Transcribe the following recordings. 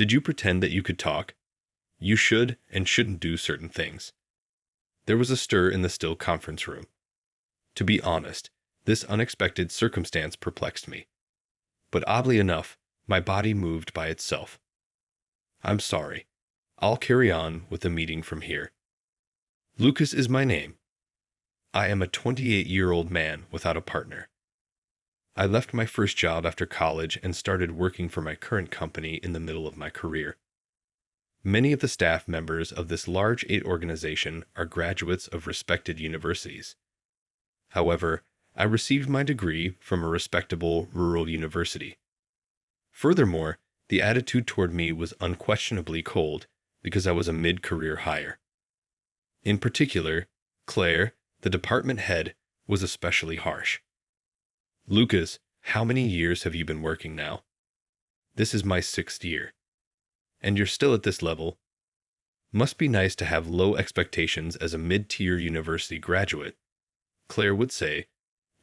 Did you pretend that you could talk? You should and shouldn't do certain things. There was a stir in the still conference room. To be honest, this unexpected circumstance perplexed me. But oddly enough, my body moved by itself. I'm sorry. I'll carry on with the meeting from here. Lucas is my name. I am a 28-year-old man without a partner. I left my first job after college and started working for my current company in the middle of my career. Many of the staff members of this large 8 organization are graduates of respected universities. However, I received my degree from a respectable rural university. Furthermore, the attitude toward me was unquestionably cold because I was a mid-career hire. In particular, Claire, the department head, was especially harsh. Lucas, how many years have you been working now? This is my 6th year. And you're still at this level? Must be nice to have low expectations as a mid-tier university graduate, Claire would say,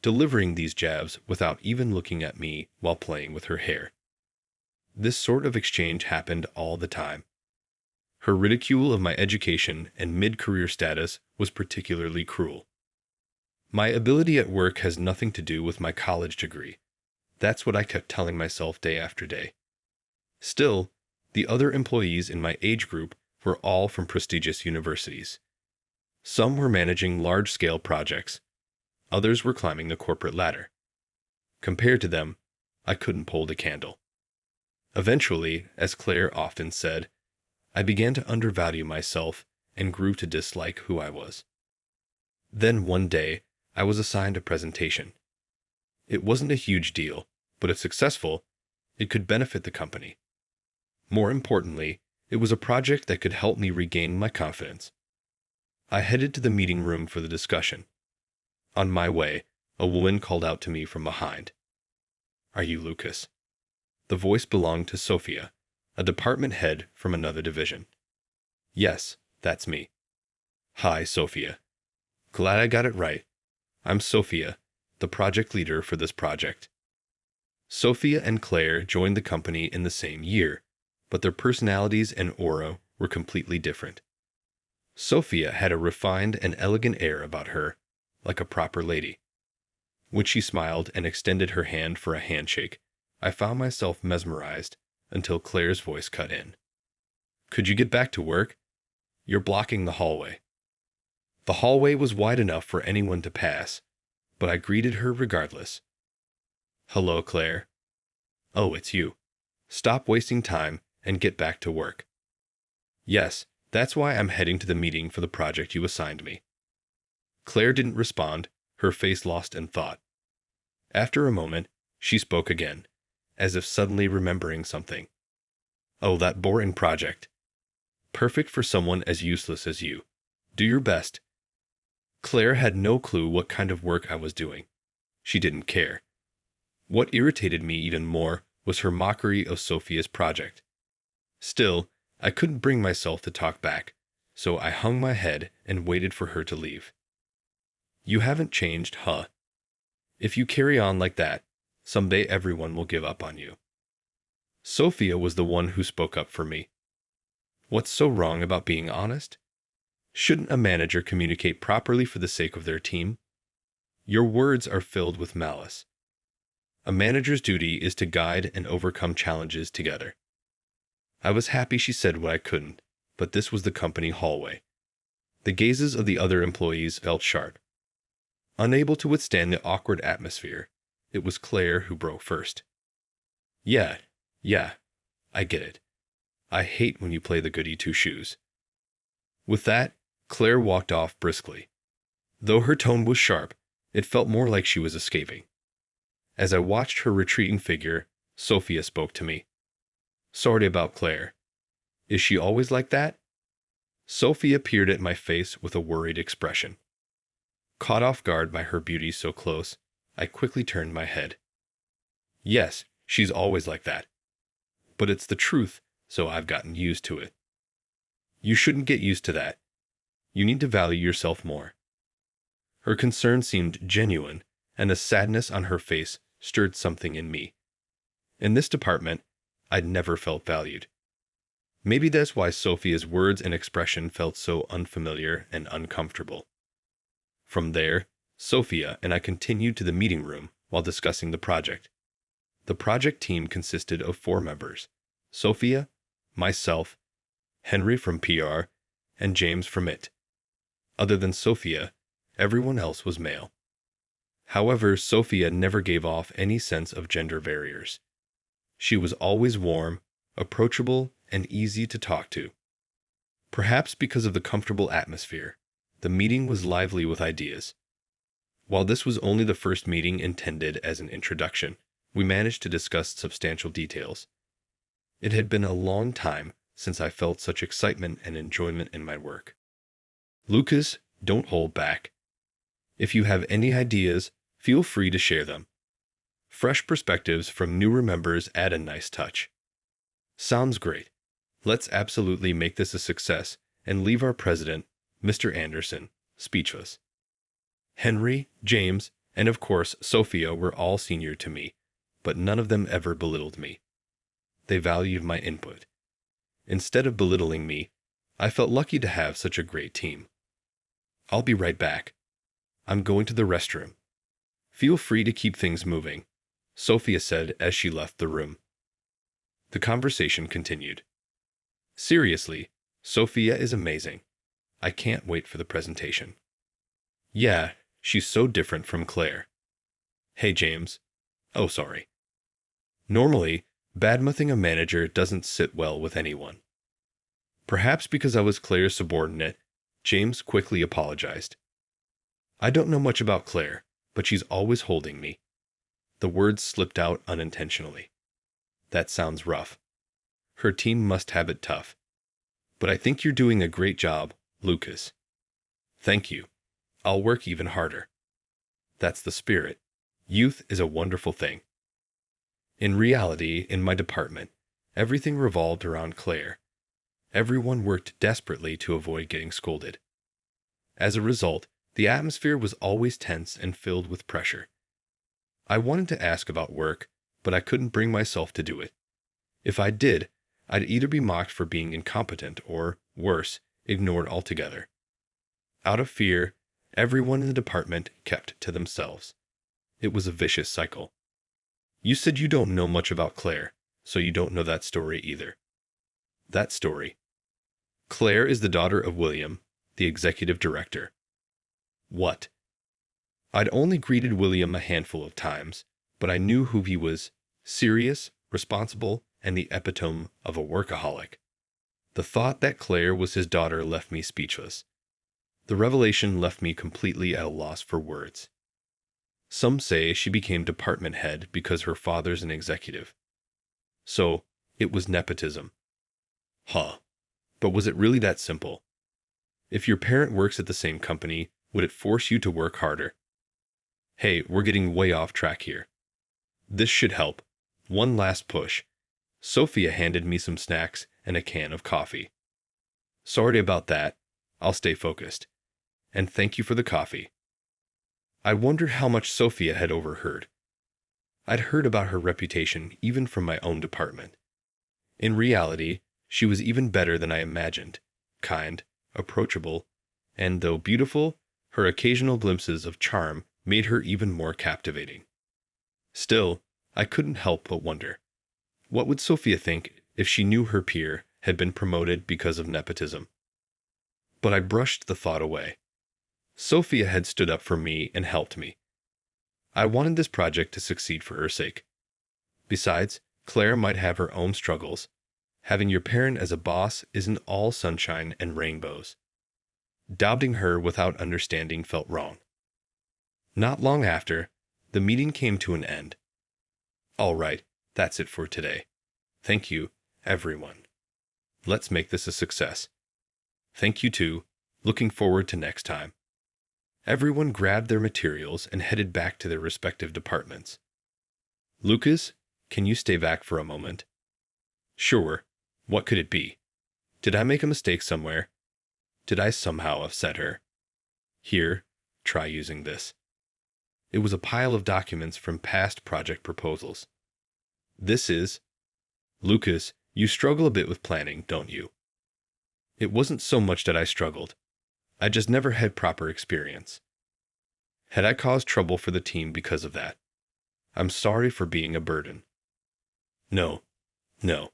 delivering these jabs without even looking at me while playing with her hair. This sort of exchange happened all the time. Her ridicule of my education and mid-career status was particularly cruel. My ability at work has nothing to do with my college degree. That's what I kept telling myself day after day. Still, the other employees in my age group were all from prestigious universities. Some were managing large-scale projects. Others were climbing the corporate ladder. Compared to them, I couldn't hold a candle. Eventually, as Claire often said, I began to undervalue myself and grew to dislike who I was. Then one day, I was assigned a presentation. It wasn't a huge deal, but if successful, it could benefit the company. More importantly, it was a project that could help me regain my confidence. I headed to the meeting room for the discussion. On my way, a woman called out to me from behind. "Are you Lucas?" The voice belonged to Sophia, a department head from another division. "Yes, that's me." "Hi, Sophia. Glad I got it right. I'm Sophia, the project leader for this project." Sophia and Claire joined the company in the same year, but their personalities and aura were completely different. Sophia had a refined and elegant air about her, like a proper lady. When she smiled and extended her hand for a handshake, I found myself mesmerized until Claire's voice cut in. "Could you get back to work? You're blocking the hallway." The hallway was wide enough for anyone to pass, but I greeted her regardless. "Hello, Claire." "Oh, it's you. Stop wasting time and get back to work." "Yes, that's why I'm heading to the meeting for the project you assigned me." Claire didn't respond, her face lost in thought. After a moment, she spoke again, as if suddenly remembering something. "Oh, that boring project. Perfect for someone as useless as you. Do your best." Claire had no clue what kind of work I was doing. She didn't care. What irritated me even more was her mockery of Sophia's project. Still, I couldn't bring myself to talk back, so I hung my head and waited for her to leave. "You haven't changed, huh? If you carry on like that, someday everyone will give up on you." Sophia was the one who spoke up for me. "What's so wrong about being honest? Shouldn't a manager communicate properly for the sake of their team? Your words are filled with malice. A manager's duty is to guide and overcome challenges together." I was happy she said what I couldn't, but this was the company hallway. The gazes of the other employees felt sharp. Unable to withstand the awkward atmosphere, it was Claire who broke first. Yeah, I get it. I hate when you play the goody two-shoes." With that, Claire walked off briskly. Though her tone was sharp, it felt more like she was escaping. As I watched her retreating figure, Sophia spoke to me. "Sorry about Claire. Is she always like that?" Sophia peered at my face with a worried expression. Caught off guard by her beauty so close, I quickly turned my head. "Yes, she's always like that. But it's the truth, so I've gotten used to it." "You shouldn't get used to that. You need to value yourself more." Her concern seemed genuine, and the sadness on her face stirred something in me. In this department, I'd never felt valued. Maybe that's why Sophia's words and expression felt so unfamiliar and uncomfortable. From there, Sophia and I continued to the meeting room while discussing the project. The project team consisted of 4 members: Sophia, myself, Henry from PR, and James from IT. Other than Sophia, everyone else was male. However, Sophia never gave off any sense of gender barriers. She was always warm, approachable, and easy to talk to. Perhaps because of the comfortable atmosphere, the meeting was lively with ideas. While this was only the first meeting intended as an introduction, we managed to discuss substantial details. It had been a long time since I felt such excitement and enjoyment in my work. Lucas, don't hold back. If you have any ideas, feel free to share them. Fresh perspectives from newer members add a nice touch. Sounds great. Let's absolutely make this a success and leave our president, Mr. Anderson, speechless. Henry, James, and of course Sophia were all senior to me, but none of them ever belittled me. They valued my input. Instead of belittling me, I felt lucky to have such a great team. I'll be right back. I'm going to the restroom. Feel free to keep things moving, Sophia said as she left the room. The conversation continued. Seriously, Sophia is amazing. I can't wait for the presentation. Yeah, she's so different from Claire. Hey, James. Oh, sorry. Normally, badmouthing a manager doesn't sit well with anyone. Perhaps because I was Claire's subordinate, James quickly apologized. I don't know much about Claire, but she's always holding me. The words slipped out unintentionally. That sounds rough. Her team must have it tough. But I think you're doing a great job, Lucas. Thank you. I'll work even harder. That's the spirit. Youth is a wonderful thing. In reality, in my department, everything revolved around Claire. Everyone worked desperately to avoid getting scolded. As a result, the atmosphere was always tense and filled with pressure. I wanted to ask about work, but I couldn't bring myself to do it. If I did, I'd either be mocked for being incompetent or, worse, ignored altogether. Out of fear, everyone in the department kept to themselves. It was a vicious cycle. You said you don't know much about Claire, so you don't know that story either. That story. Claire is the daughter of William, the executive director. What? I'd only greeted William a handful of times, but I knew who he was: serious, responsible, and the epitome of a workaholic. The thought that Claire was his daughter left me speechless. The revelation left me completely at a loss for words. Some say she became department head because her father's an executive. So, it was nepotism. Huh. But was it really that simple? If your parent works at the same company, would it force you to work harder? Hey, we're getting way off track here. This should help. One last push. Sophia handed me some snacks and a can of coffee. Sorry about that. I'll stay focused. And thank you for the coffee. I wondered how much Sophia had overheard. I'd heard about her reputation even from my own department. In reality, she was even better than I imagined. Kind, approachable, and though beautiful, her occasional glimpses of charm made her even more captivating. Still, I couldn't help but wonder. What would Sophia think if she knew her peer had been promoted because of nepotism? But I brushed the thought away. Sophia had stood up for me and helped me. I wanted this project to succeed for her sake. Besides, Claire might have her own struggles. Having your parent as a boss isn't all sunshine and rainbows. Doubting her without understanding felt wrong. Not long after, the meeting came to an end. All right, that's it for today. Thank you, everyone. Let's make this a success. Thank you too. Looking forward to next time. Everyone grabbed their materials and headed back to their respective departments. Lucas, can you stay back for a moment? Sure. What could it be? Did I make a mistake somewhere? Did I somehow upset her? Here, try using this. It was a pile of documents from past project proposals. This is... Lucas, You struggle a bit with planning, don't you? It wasn't so much that I struggled. I just never had proper experience. Had I caused trouble for the team because of that? I'm sorry for being a burden. No, no.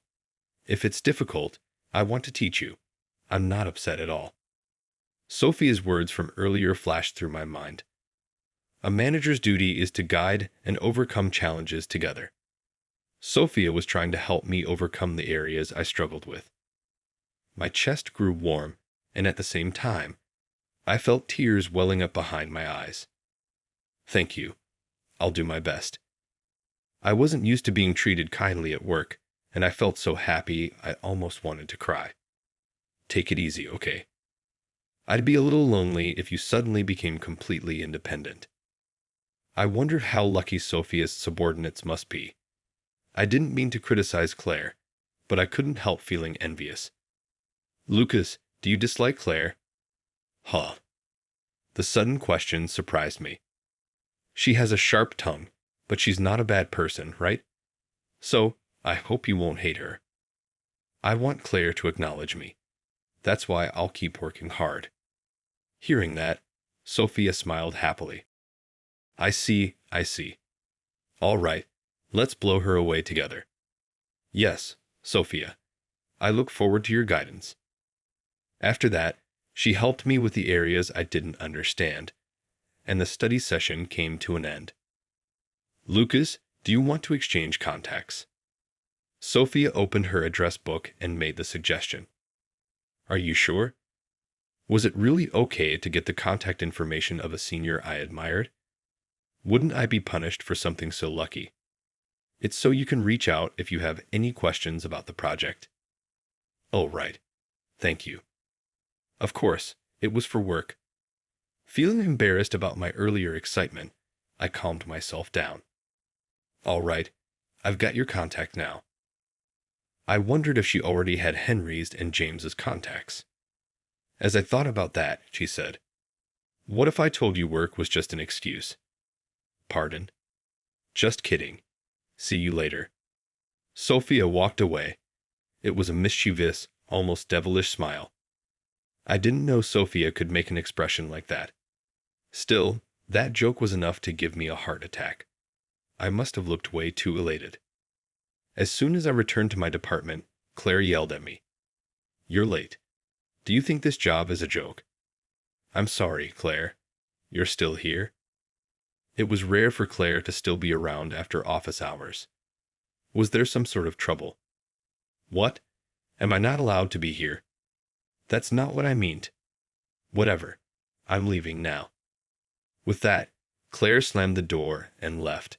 If it's difficult, I want to teach you. I'm not upset at all. Sophia's words from earlier flashed through my mind. A manager's duty is to guide and overcome challenges together. Sophia was trying to help me overcome the areas I struggled with. My chest grew warm, and at the same time, I felt tears welling up behind my eyes. Thank you. I'll do my best. I wasn't used to being treated kindly at work, and I felt so happy I almost wanted to cry. Take it easy, okay? I'd be a little lonely if you suddenly became completely independent. I wondered how lucky Sophia's subordinates must be. I didn't mean to criticize Claire, but I couldn't help feeling envious. Lucas, do you dislike Claire? Huh. The sudden question surprised me. She has a sharp tongue, but she's not a bad person, right? So, I hope you won't hate her. I want Claire to acknowledge me. That's why I'll keep working hard. Hearing that, Sophia smiled happily. I see. All right, let's blow her away together. Yes, Sophia. I look forward to your guidance. After that, she helped me with the areas I didn't understand, and the study session came to an end. Lucas, do you want to exchange contacts? Sophia opened her address book and made the suggestion. Are you sure? Was it really okay to get the contact information of a senior I admired? Wouldn't I be punished for something so lucky? It's so you can reach out if you have any questions about the project. Oh, right. Thank you. Of course, it was for work. Feeling embarrassed about my earlier excitement, I calmed myself down. All right, I've got your contact now. I wondered if she already had Henry's and James's contacts. As I thought about that, she said, "What if I told you work was just an excuse?" Pardon? Just kidding. See you later. Sophia walked away. It was a mischievous, almost devilish smile. I didn't know Sophia could make an expression like that. Still, that joke was enough to give me a heart attack. I must have looked way too elated. As soon as I returned to my department, Claire yelled at me. You're late. Do you think this job is a joke? I'm sorry, Claire. You're still here? It was rare for Claire to still be around after office hours. Was there some sort of trouble? What? Am I not allowed to be here? That's not what I meant. Whatever. I'm leaving now. With that, Claire slammed the door and left.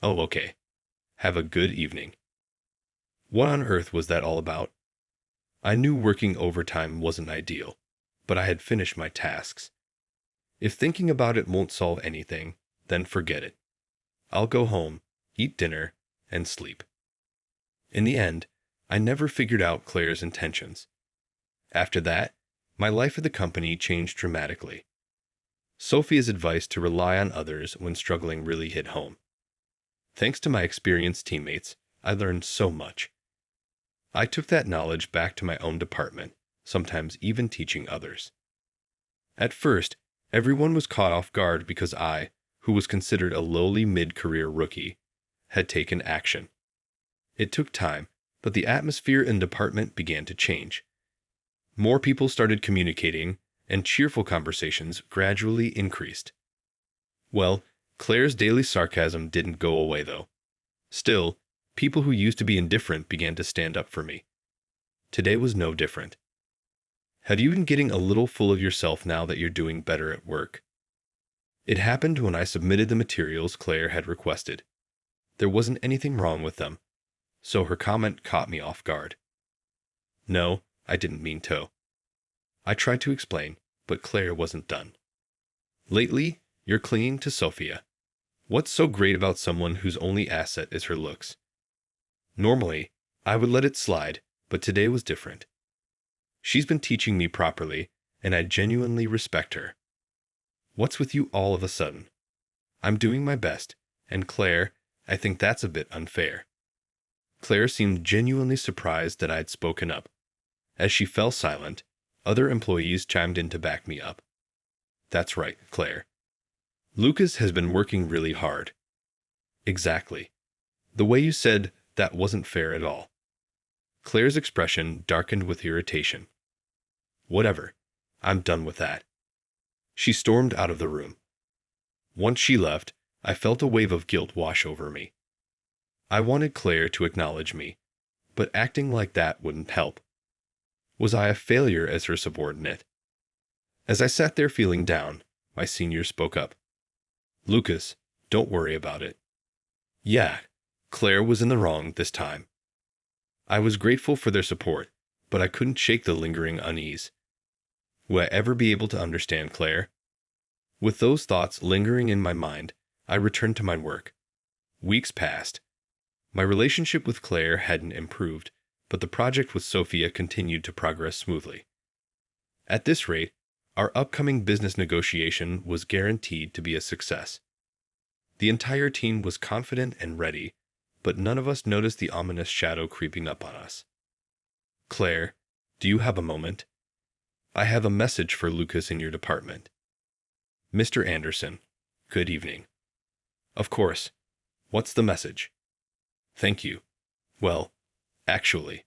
Oh, okay. Have a good evening. What on earth was that all about? I knew working overtime wasn't ideal, but I had finished my tasks. If thinking about it won't solve anything, then forget it. I'll go home, eat dinner, and sleep. In the end, I never figured out Claire's intentions. After that, my life at the company changed dramatically. Sophia's advice to rely on others when struggling really hit home. Thanks to my experienced teammates, I learned so much. I took that knowledge back to my own department, sometimes even teaching others. At first, everyone was caught off guard because I, who was considered a lowly mid-career rookie, had taken action. It took time, but the atmosphere in the department began to change. More people started communicating, and cheerful conversations gradually increased. Well, Claire's daily sarcasm didn't go away, though. Still, people who used to be indifferent began to stand up for me. Today was no different. Had you been getting a little full of yourself now that you're doing better at work? It happened when I submitted the materials Claire had requested. There wasn't anything wrong with them, so her comment caught me off guard. No, I didn't mean to. I tried to explain, but Claire wasn't done. Lately, you're clinging to Sophia. What's so great about someone whose only asset is her looks? Normally, I would let it slide, but today was different. She's been teaching me properly, and I genuinely respect her. What's with you all of a sudden? I'm doing my best, and Claire, I think that's a bit unfair. Claire seemed genuinely surprised that I had spoken up. As she fell silent, other employees chimed in to back me up. That's right, Claire. Lucas has been working really hard. Exactly. The way you said that wasn't fair at all. Claire's expression darkened with irritation. Whatever. I'm done with that. She stormed out of the room. Once she left, I felt a wave of guilt wash over me. I wanted Claire to acknowledge me, but acting like that wouldn't help. Was I a failure as her subordinate? As I sat there feeling down, my senior spoke up. Lucas, don't worry about it. Yeah, Claire was in the wrong this time. I was grateful for their support, but I couldn't shake the lingering unease. Will I ever be able to understand Claire? With those thoughts lingering in my mind, I returned to my work. Weeks passed. My relationship with Claire hadn't improved, but the project with Sophia continued to progress smoothly. At this rate, our upcoming business negotiation was guaranteed to be a success. The entire team was confident and ready, but none of us noticed the ominous shadow creeping up on us. Claire, do you have a moment? I have a message for Lucas in your department. Mr. Anderson, good evening. Of course. What's the message? Thank you. Well, actually.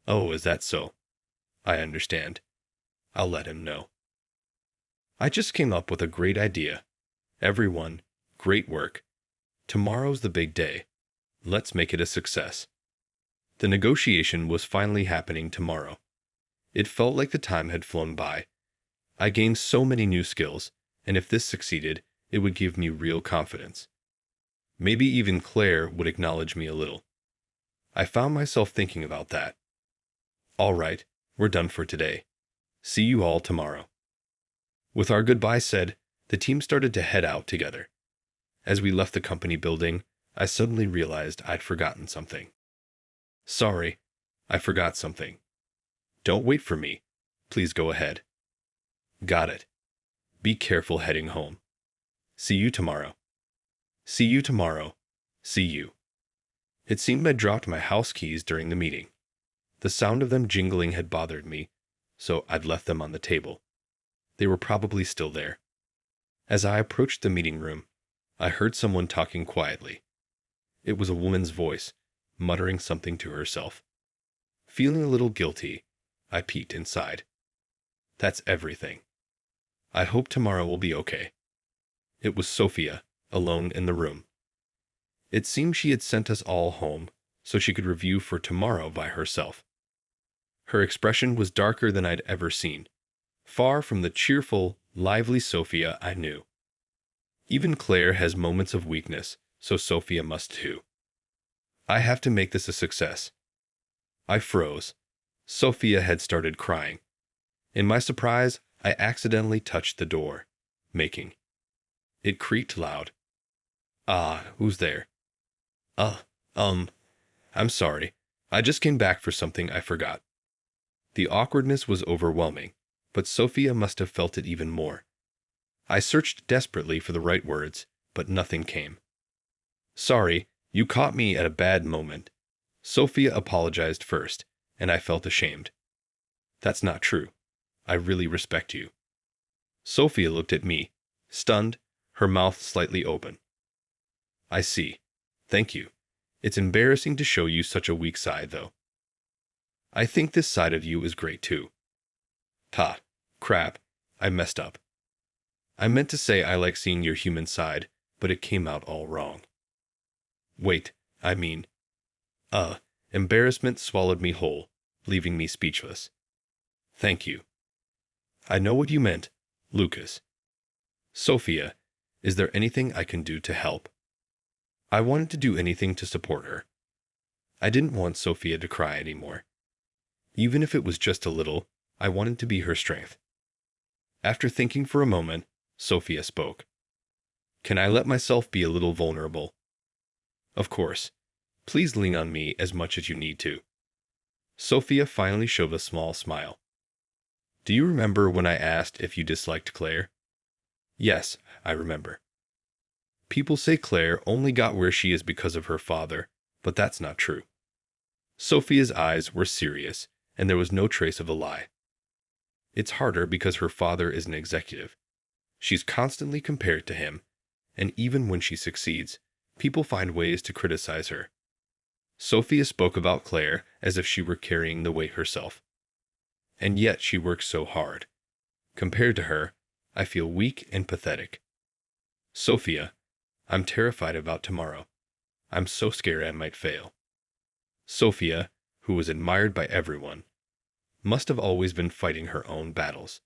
Oh, is that so? I understand. I'll let him know. I just came up with a great idea. Everyone, great work. Tomorrow's the big day. Let's make it a success. The negotiation was finally happening tomorrow. It felt like the time had flown by. I gained so many new skills, and if this succeeded, it would give me real confidence. Maybe even Claire would acknowledge me a little. I found myself thinking about that. All right, we're done for today. See you all tomorrow. With our goodbye said, the team started to head out together. As we left the company building, I suddenly realized I'd forgotten something. Sorry, I forgot something. Don't wait for me. Please go ahead. Got it. Be careful heading home. See you tomorrow. See you tomorrow. See you. It seemed I dropped my house keys during the meeting. The sound of them jingling had bothered me, so I'd left them on the table. They were probably still there. As I approached the meeting room, I heard someone talking quietly. It was a woman's voice, muttering something to herself. Feeling a little guilty, I peeked inside. That's everything. I hope tomorrow will be okay. It was Sophia, alone in the room. It seemed she had sent us all home so she could review for tomorrow by herself. Her expression was darker than I'd ever seen, far from the cheerful, lively Sophia I knew. Even Claire has moments of weakness, so Sophia must too. I have to make this a success. I froze. Sophia had started crying. In my surprise, I accidentally touched the door, making. It creaked loud. Ah, who's there? I'm sorry. I just came back for something I forgot. The awkwardness was overwhelming, but Sophia must have felt it even more. I searched desperately for the right words, but nothing came. Sorry, you caught me at a bad moment. Sophia apologized first, and I felt ashamed. That's not true. I really respect you. Sophia looked at me, stunned, her mouth slightly open. I see. Thank you. It's embarrassing to show you such a weak side, though. I think this side of you is great, too. Crap, I messed up. I meant to say I like seeing your human side, but it came out all wrong. Wait, embarrassment swallowed me whole, leaving me speechless. Thank you. I know what you meant, Lucas. Sophia, is there anything I can do to help? I wanted to do anything to support her. I didn't want Sophia to cry anymore. Even if it was just a little, I wanted to be her strength. After thinking for a moment, Sophia spoke. Can I let myself be a little vulnerable? Of course. Please lean on me as much as you need to. Sophia finally showed a small smile. Do you remember when I asked if you disliked Claire? Yes, I remember. People say Claire only got where she is because of her father, but that's not true. Sophia's eyes were serious, and there was no trace of a lie. It's harder because her father is an executive. She's constantly compared to him, and even when she succeeds, people find ways to criticize her. Sophia spoke about Claire as if she were carrying the weight herself. And yet she works so hard. Compared to her, I feel weak and pathetic. Sophia, I'm terrified about tomorrow. I'm so scared I might fail. Sophia, who was admired by everyone, must have always been fighting her own battles.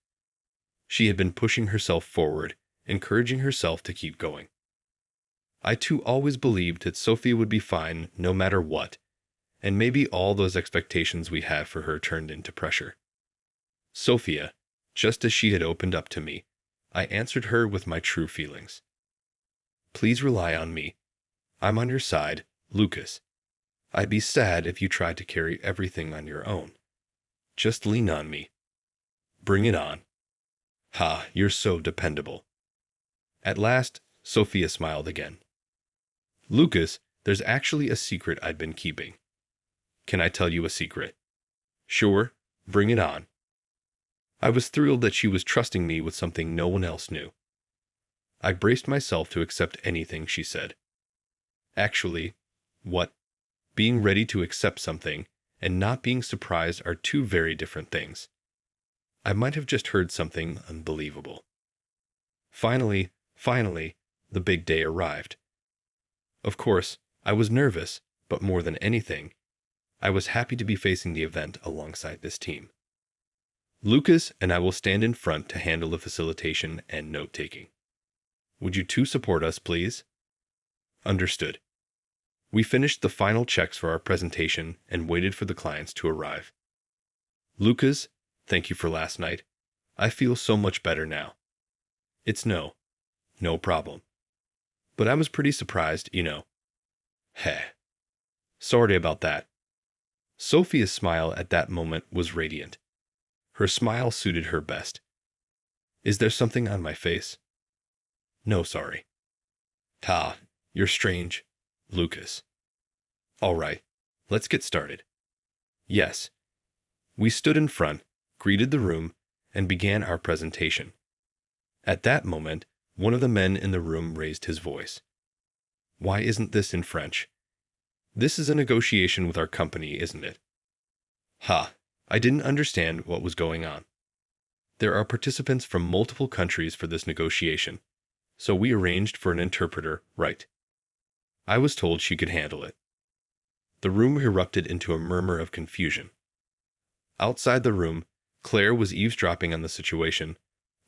She had been pushing herself forward, encouraging herself to keep going. I too always believed that Sophia would be fine no matter what, and maybe all those expectations we had for her turned into pressure. Sophia, just as she had opened up to me, I answered her with my true feelings. Please rely on me. I'm on your side, Lucas. I'd be sad if you tried to carry everything on your own. Just lean on me. Bring it on. Ha, you're so dependable. At last, Sophia smiled again. Lucas, there's actually a secret I've been keeping. Can I tell you a secret? Sure, bring it on. I was thrilled that she was trusting me with something no one else knew. I braced myself to accept anything she said. Actually, what? Being ready to accept something and not being surprised are two very different things. I might have just heard something unbelievable. Finally, the big day arrived. Of course, I was nervous, but more than anything, I was happy to be facing the event alongside this team. Lucas and I will stand in front to handle the facilitation and note-taking. Would you two support us, please? Understood. We finished the final checks for our presentation and waited for the clients to arrive. Lucas, thank you for last night. I feel so much better now. It's no problem. But I was pretty surprised, you know. Heh. Sorry about that. Sophia's smile at that moment was radiant. Her smile suited her best. Is there something on my face? No, sorry. Ta, you're strange, Lucas. All right, let's get started. Yes. We stood in front, greeted the room, and began our presentation. At that moment, one of the men in the room raised his voice. Why isn't this in French? This is a negotiation with our company, isn't it? Ha, I didn't understand what was going on. There are participants from multiple countries for this negotiation, so we arranged for an interpreter, right? I was told she could handle it. The room erupted into a murmur of confusion. Outside the room, Claire was eavesdropping on the situation,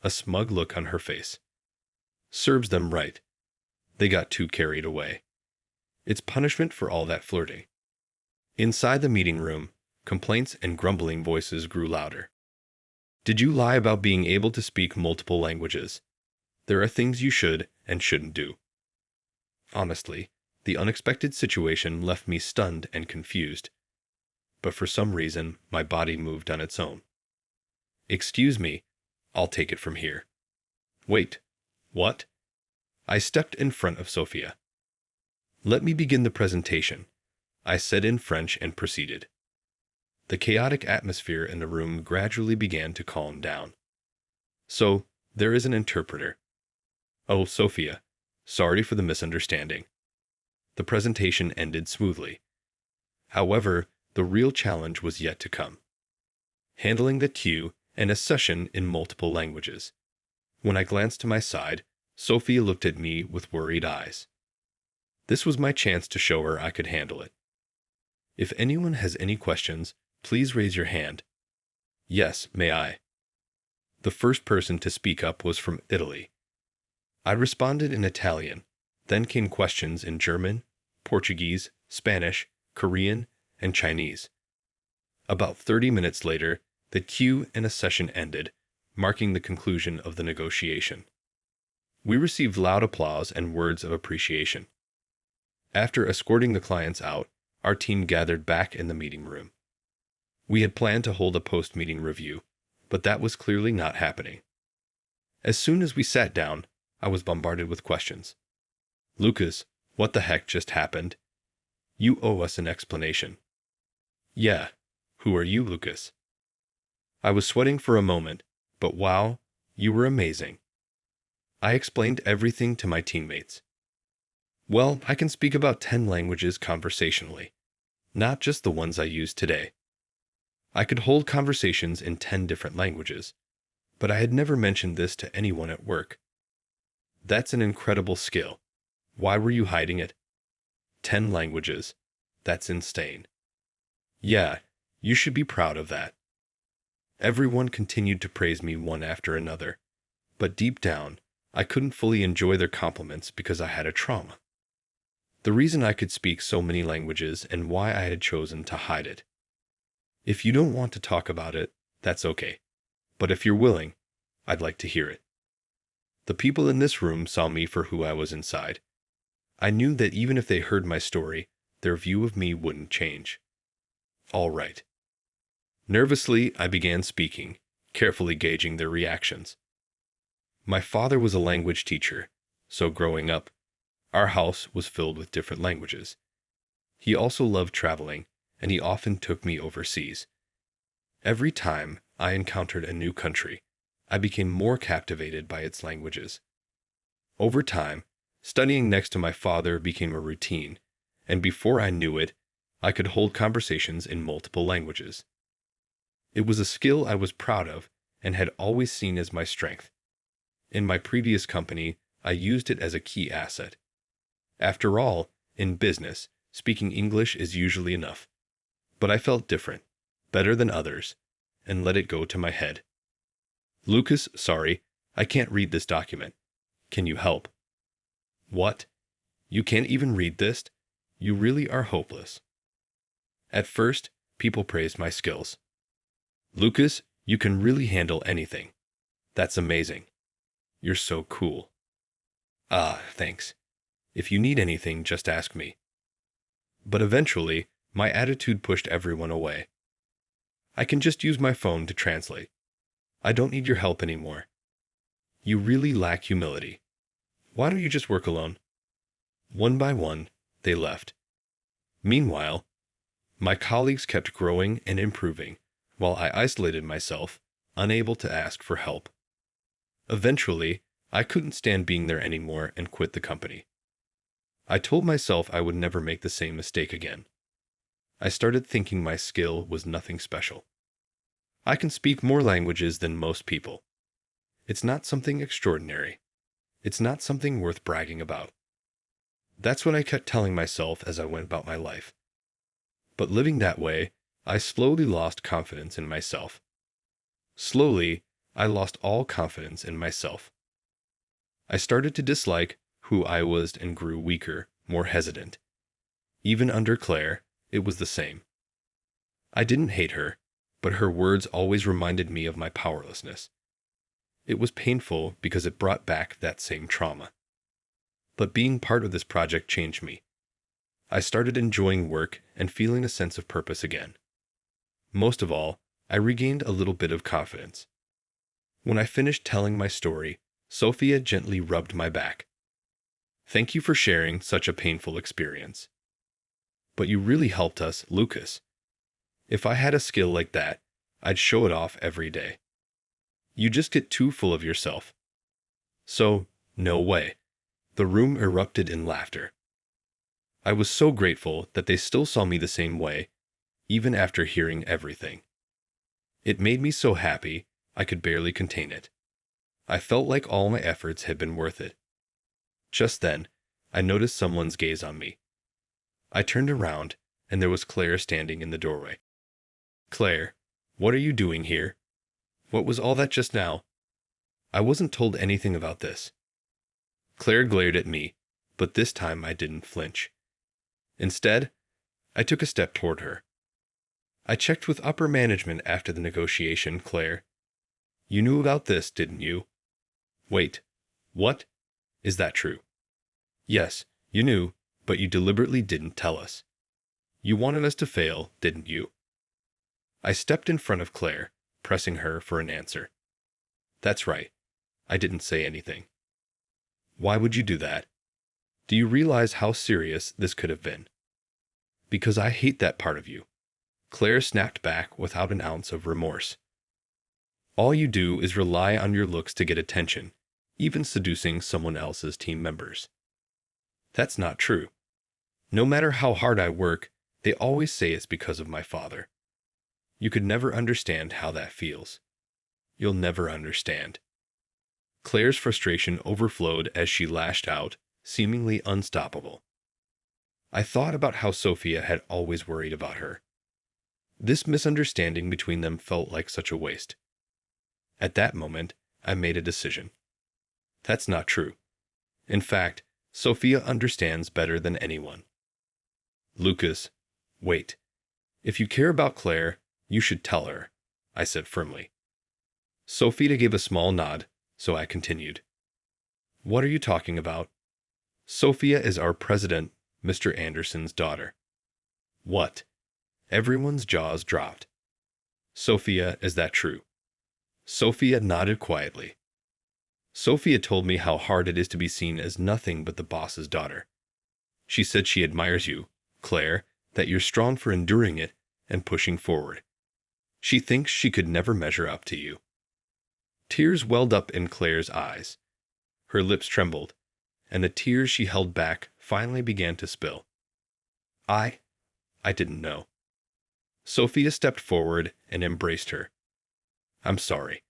a smug look on her face. Serves them right. They got too carried away. It's punishment for all that flirting. Inside the meeting room, complaints and grumbling voices grew louder. Did you lie about being able to speak multiple languages? There are things you should and shouldn't do. Honestly, the unexpected situation left me stunned and confused. But for some reason, my body moved on its own. Excuse me, I'll take it from here. Wait, what? I stepped in front of Sophia. Let me begin the presentation, I said in French and proceeded. The chaotic atmosphere in the room gradually began to calm down. So, there is an interpreter. Oh, Sophia, sorry for the misunderstanding. The presentation ended smoothly. However, the real challenge was yet to come. Handling the queue and a session in multiple languages. When I glanced to my side, Sophia looked at me with worried eyes. This was my chance to show her I could handle it. If anyone has any questions, please raise your hand. Yes, may I? The first person to speak up was from Italy. I responded in Italian, then came questions in German, Portuguese, Spanish, Korean, and Chinese. About 30 minutes later, the queue and a session ended, marking the conclusion of the negotiation. We received loud applause and words of appreciation. After escorting the clients out, our team gathered back in the meeting room. We had planned to hold a post-meeting review, but that was clearly not happening. As soon as we sat down, I was bombarded with questions. Lucas, what the heck just happened? You owe us an explanation. Yeah. Who are you, Lucas? I was sweating for a moment, but wow, you were amazing. I explained everything to my teammates. Well, I can speak about 10 languages conversationally, not just the ones I use today. I could hold conversations in 10 different languages, but I had never mentioned this to anyone at work. That's an incredible skill. Why were you hiding it? 10 languages. That's insane. Yeah, you should be proud of that. Everyone continued to praise me one after another, but deep down, I couldn't fully enjoy their compliments because I had a trauma. The reason I could speak so many languages and why I had chosen to hide it. If you don't want to talk about it, that's okay. But if you're willing, I'd like to hear it. The people in this room saw me for who I was inside. I knew that even if they heard my story, their view of me wouldn't change. All right. Nervously, I began speaking, carefully gauging their reactions. My father was a language teacher, so growing up, our house was filled with different languages. He also loved traveling, and he often took me overseas. Every time I encountered a new country, I became more captivated by its languages. Over time, studying next to my father became a routine, and before I knew it, I could hold conversations in multiple languages. It was a skill I was proud of and had always seen as my strength. In my previous company, I used it as a key asset. After all, in business, speaking English is usually enough. But I felt different, better than others, and let it go to my head. Lucas, sorry, I can't read this document. Can you help? What? You can't even read this? You really are hopeless. At first, people praised my skills. Lucas, you can really handle anything. That's amazing. You're so cool. Ah, thanks. If you need anything, just ask me. But eventually, my attitude pushed everyone away. I can just use my phone to translate. I don't need your help anymore. You really lack humility. Why don't you just work alone? One by one, they left. Meanwhile, my colleagues kept growing and improving, while I isolated myself, unable to ask for help. Eventually, I couldn't stand being there anymore and quit the company. I told myself I would never make the same mistake again. I started thinking my skill was nothing special. I can speak more languages than most people. It's not something extraordinary. It's not something worth bragging about. That's what I kept telling myself as I went about my life. But living that way, I slowly lost confidence in myself. Slowly, I lost all confidence in myself. I started to dislike who I was and grew weaker, more hesitant. Even under Claire, it was the same. I didn't hate her, but her words always reminded me of my powerlessness. It was painful because it brought back that same trauma. But being part of this project changed me. I started enjoying work and feeling a sense of purpose again. Most of all, I regained a little bit of confidence. When I finished telling my story, Sophia gently rubbed my back. Thank you for sharing such a painful experience. But you really helped us, Lucas. If I had a skill like that, I'd show it off every day. You just get too full of yourself. So, no way. The room erupted in laughter. I was so grateful that they still saw me the same way, even after hearing everything. It made me so happy, I could barely contain it. I felt like all my efforts had been worth it. Just then, I noticed someone's gaze on me. I turned around, and there was Claire standing in the doorway. Claire, what are you doing here? What was all that just now? I wasn't told anything about this. Claire glared at me, but this time I didn't flinch. Instead, I took a step toward her. I checked with upper management after the negotiation, Claire. You knew about this, didn't you? Wait, what? Is that true? Yes, you knew, but you deliberately didn't tell us. You wanted us to fail, didn't you? I stepped in front of Claire, pressing her for an answer. That's right. I didn't say anything. Why would you do that? Do you realize how serious this could have been? Because I hate that part of you. Claire snapped back without an ounce of remorse. All you do is rely on your looks to get attention, even seducing someone else's team members. That's not true. No matter how hard I work, they always say it's because of my father. You could never understand how that feels. You'll never understand. Claire's frustration overflowed as she lashed out, seemingly unstoppable. I thought about how Sophia had always worried about her. This misunderstanding between them felt like such a waste. At that moment, I made a decision. That's not true. In fact, Sophia understands better than anyone. Lucas, wait. If you care about Claire, you should tell her, I said firmly. Sophia gave a small nod, so I continued. What are you talking about? Sophia is our president, Mr. Anderson's daughter. What? Everyone's jaws dropped. Sophia, is that true? Sophia nodded quietly. Sophia told me how hard it is to be seen as nothing but the boss's daughter. She said she admires you, Claire, that you're strong for enduring it and pushing forward. She thinks she could never measure up to you. Tears welled up in Claire's eyes. Her lips trembled, and the tears she held back finally began to spill. I didn't know. Sophia stepped forward and embraced her. I'm sorry.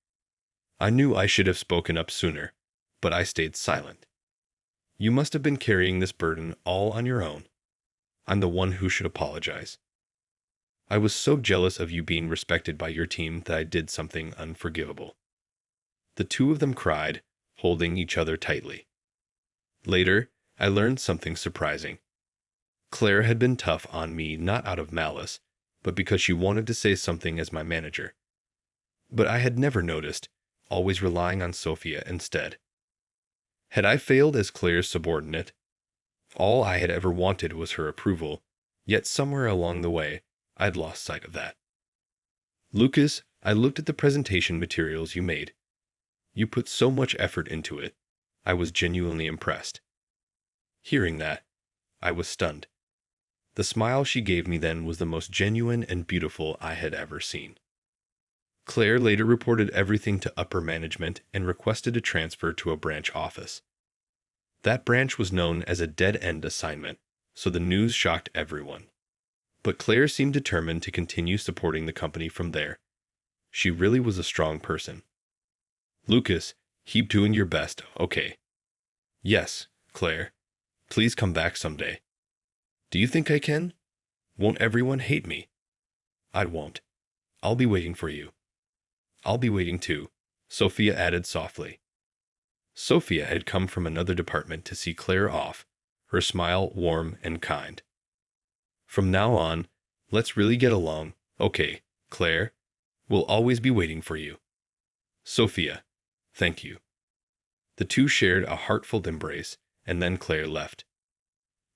I knew I should have spoken up sooner, but I stayed silent. You must have been carrying this burden all on your own. I'm the one who should apologize. I was so jealous of you being respected by your team that I did something unforgivable. The two of them cried, holding each other tightly. Later, I learned something surprising. Claire had been tough on me not out of malice, but because she wanted to say something as my manager. But I had never noticed, always relying on Sophia instead. Had I failed as Claire's subordinate? All I had ever wanted was her approval, yet somewhere along the way, I'd lost sight of that. Lucas, I looked at the presentation materials you made. You put so much effort into it. I was genuinely impressed. Hearing that, I was stunned. The smile she gave me then was the most genuine and beautiful I had ever seen. Claire later reported everything to upper management and requested a transfer to a branch office. That branch was known as a dead-end assignment, so the news shocked everyone. But Claire seemed determined to continue supporting the company from there. She really was a strong person. Lucas, keep doing your best, okay? Yes, Claire. Please come back someday. Do you think I can? Won't everyone hate me? I won't. I'll be waiting for you. I'll be waiting too, Sophia added softly. Sophia had come from another department to see Claire off, her smile warm and kind. From now on, let's really get along, okay, Claire? We'll always be waiting for you. Sophia, thank you. The two shared a heartfelt embrace, and then Claire left.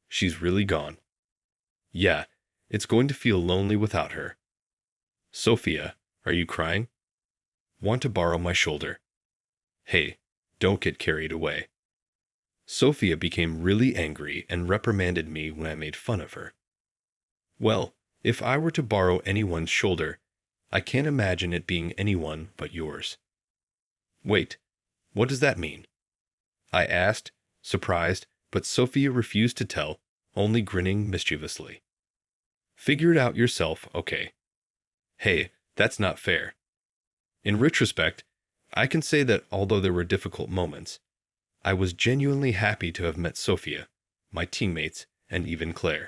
She's really gone. Yeah, it's going to feel lonely without her. Sophia, are you crying? Want to borrow my shoulder? Hey, don't get carried away. Sophia became really angry and reprimanded me when I made fun of her. Well, if I were to borrow anyone's shoulder, I can't imagine it being anyone but yours. Wait, what does that mean? I asked, surprised, but Sophia refused to tell, only grinning mischievously. Figure it out yourself, okay? Hey, that's not fair. In retrospect, I can say that although there were difficult moments, I was genuinely happy to have met Sophia, my teammates, and even Claire.